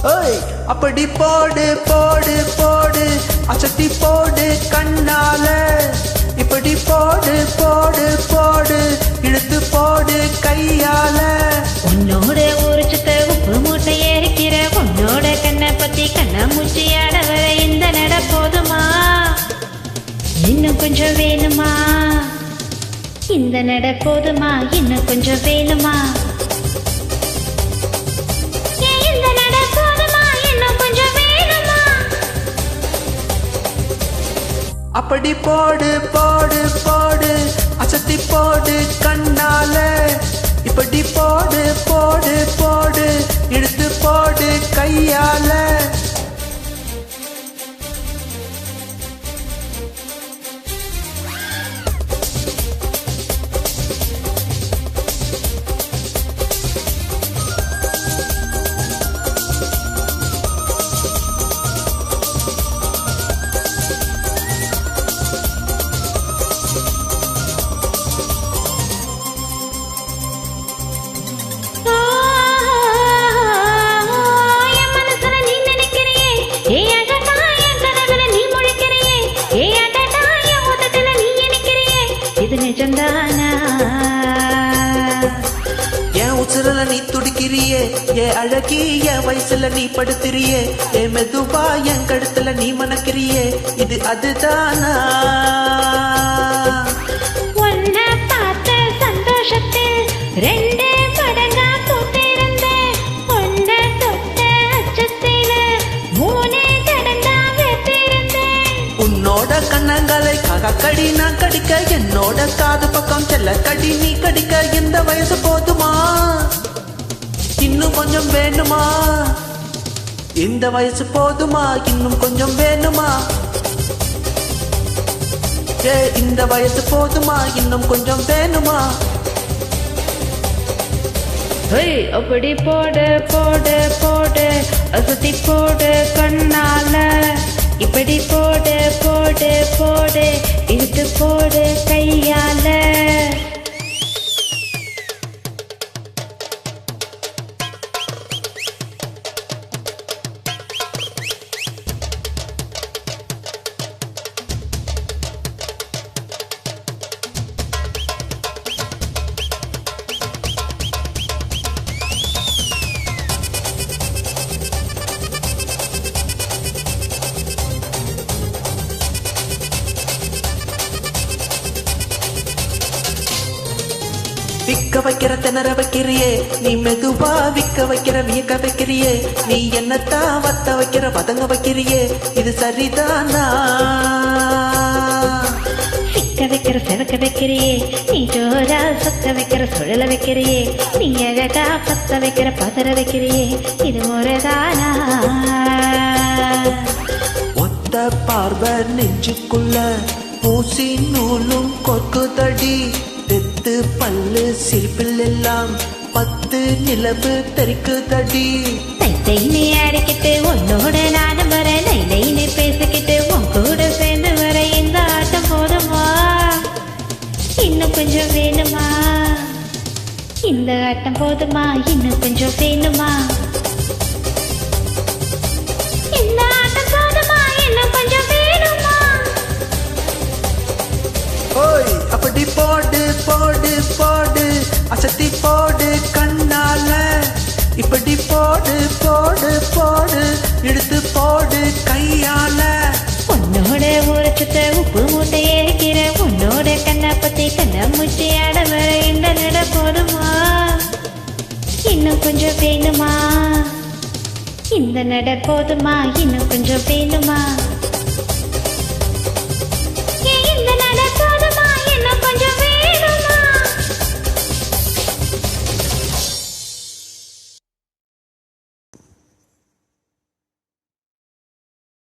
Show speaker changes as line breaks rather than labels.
ஓய் அப்படி போடு போடு போடு அசத்தி போடு கண்ணால இப்படி போடு போடு போடு இழுத்து போடு கையால
உன்னோட ஒரு சுத்த உப்பு மூட்டை ஏறிக்கிற உன்னோட கண்ணை பத்தி கண்ணா மூச்சி ஆட வர இந்த நட போதுமா இன்னும் கொஞ்சம் வேணுமா இந்த நட போதுமா இன்னும் கொஞ்சம் வேணுமா
அப்படி போடு போடு போடு அசத்தி போடு கண்ணால இப்படி போடு போடு போடு இழுத்து போடு கையால என் உசுரல நீ துடிக்கிறியே ஏ அழகி என் வயசுல நீ படுத்திரியே ஏ மெதுவா என் கழுத்துல நீ மணக்கிறியே இது அதுதானா
உன்னை பார்த்த சந்தோஷத்தில் ரெண்டு மடங்கா பூத்திருந்தேன் உன்னை தொட்ட அச்சத்தில மூணே கடந்தா வைத்திருந்தேன்
உன்னோட கண்ணங்களை கடி நான் கடிக்க என்னோட காது பக்கம் செல்ல கடி நீ கடிக்க இந்த வயசு போதுமா இன்னும் கொஞ்சம் வேணுமா இந்த வயசு போதுமா இன்னும் கொஞ்சம் வேணுமா ஏ இந்த வயசு போதுமா இன்னும் கொஞ்சம் வேணுமா
அப்படி போடு போடு போடு அசத்தி போடு கண்ணால இப்படி போடு போடு போடு இழுத்து போடு கையால
விக்க வைக்கிற திணற வைக்கிறியே நீ மெதுவா விக்க வைக்கிற வியக்க வைக்கிறியே நீ என்னத்தான் வத்த வைக்கிற பதங்க வைக்கிறியே இது சரிதானா
சிக்க வைக்கிற செவக்க வைக்கிறியே நீ ஜோரா சொக்க வைக்கிற சுழல வைக்கிறியே நீ அழகா பத்த வைக்கிற பதற வைக்கிறியே இது முறைதானா
ஒத்த பார்வை நெஞ்சுக்குள்ள ஊசி நூலும் கொக்குதடி தெத்து பல்லு சிரிப்பில் எல்லாம் 10 நிலவு தெரிக்குதடி
நீ அடிக்கிட்டு உன்னோட நானும் வர நைனு பேசிக்கிட்டு உன் கூட சேர்ந்து வர இந்த ஆட்டம் போதுமா இன்னும் கொஞ்சம் வேணுமா இந்த ஆட்டம் போதுமா இன்னும் கொஞ்சம் வேணுமா இந்த ஆட்டம் போதுமா இன்னும் கொஞ்சம் வேணுமா
ஓய் அப்படி போடு போடு போடு அசத்தி போடு கண்ணால இப்படி போடு போடு போடு இழுத்து போடு கையால
உன்னோட ஒரு சுத்த உப்பு மூட்டை ஏறிக்கிற உன்னோட கண்ணை பத்தி கண்ணா மூச்சி ஆட வர இந்த நட போதுமா இன்னும் கொஞ்சம் வேணுமா இந்த நட போதுமா இன்னும் கொஞ்சம் வேணுமா